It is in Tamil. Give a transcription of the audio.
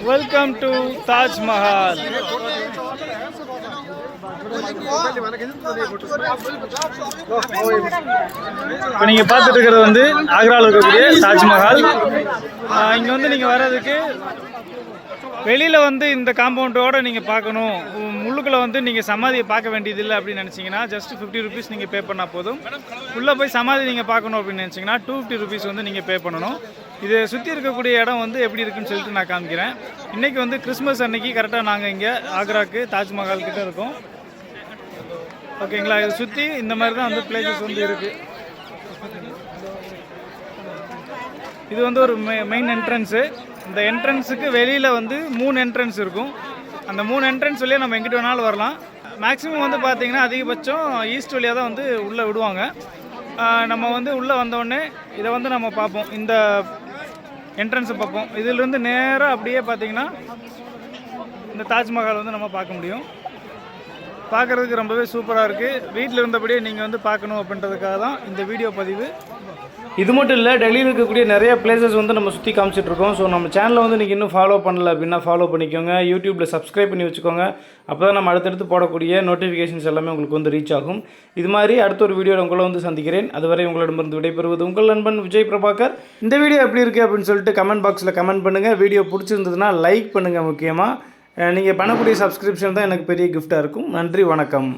Welcome to Taj Mahal. இப்போ நீங்கள் பார்த்துட்டு இருக்கிறது வந்து ஆக்ராவில் இருக்கக்கூடிய தாஜ்மஹால். இங்கே வந்து நீங்கள் வர்றதுக்கு வெளியில் வந்து இந்த காம்பவுண்டோடு நீங்கள் பார்க்கணும், உள்ளுக்குள்ளே வந்து நீங்கள் சமாதியை பார்க்க வேண்டியதில்லை அப்படின்னு நினச்சிங்கன்னா ஜஸ்ட் 50 ருபீஸ் நீங்கள் பே பண்ணால் போதும். உள்ளே போய் சமாதி நீங்கள் பார்க்கணும் அப்படின்னு நினச்சிங்கன்னா 250 ருபீஸ் வந்து நீங்கள் பே பண்ணணும். இது சுற்றி இருக்கக்கூடிய இடம் வந்து எப்படி இருக்குன்னு சொல்லிட்டு நான் காமிக்கிறேன். இன்றைக்கி வந்து கிறிஸ்மஸ் அன்னைக்கு கரெக்டாக நாங்கள் இங்கே ஆக்ராவுக்கு தாஜ்மஹால் கிட்டே இருக்கோம். ஓகேங்களா, இதை சுற்றி இந்த மாதிரி தான் வந்து பிளேசஸ் வந்து இருக்குது. இது வந்து ஒரு மெயின் என்ட்ரன்ஸு. இந்த என்ட்ரன்ஸுக்கு வெளியில் வந்து 3 என்ட்ரன்ஸ் இருக்கும். அந்த 3 என்ட்ரன்ஸ் வழியாக நம்ம எங்கிட்ட வேணாலும் வரலாம். மேக்ஸிமம் வந்து பார்த்திங்கன்னா அதிகபட்சம் ஈஸ்ட் வழியாக தான் வந்து உள்ளே விடுவாங்க. நம்ம வந்து உள்ளே வந்தோடனே இதை வந்து நம்ம பார்ப்போம், இந்த என்ட்ரன்ஸை பார்ப்போம். இதிலிருந்து நேராக அப்படியே பார்த்திங்கன்னா இந்த தாஜ்மஹால் வந்து நம்ம பார்க்க முடியும். பார்க்குறதுக்கு ரொம்பவே சூப்பராக இருக்குது. வீட்டில் இருந்தபடியே நீங்கள் வந்து பார்க்கணும் அப்படின்றதுக்காக தான் இந்த வீடியோ பதிவு. இது மட்டும் இல்லை, டெல்லியில் இருக்கக்கூடிய நிறைய பிளேசஸ் வந்து நம்ம சுற்றி காமிச்சிட்ருக்கோம். ஸோ நம்ம சேனலை வந்து நீங்கள் இன்னும் ஃபாலோ பண்ணல அப்படின்னா ஃபாலோ பண்ணிக்கோங்க. யூடியூப்பில் சப்ஸ்கிரைப் பண்ணி வச்சுக்கோங்க. அப்போ தான் நம்ம அடுத்தடுத்து போடக்கூடிய நோட்டிஃபிகேஷன்ஸ் எல்லாமே உங்களுக்கு வந்து ரீச் ஆகும். இது மாதிரி அடுத்த ஒரு வீடியோவில் உங்களை வந்து சந்திக்கிறேன். அதுவரை உங்களிடமிருந்து விடைபெறுவது உங்கள் நண்பன் விஜய் பிரபாகர். இந்த வீடியோ எப்படி இருக்குது அப்படின்னு சொல்லிட்டு கமெண்ட் பாக்ஸில் கமெண்ட் பண்ணுங்கள். வீடியோ பிடிச்சிருந்ததுன்னா லைக் பண்ணுங்கள். முக்கியமாக நீங்கள் பண்ணக்கூடிய சப்ஸ்கிரிப்ஷன் தான் எனக்கு பெரிய கிஃப்டாக இருக்கும். நன்றி, வணக்கம்.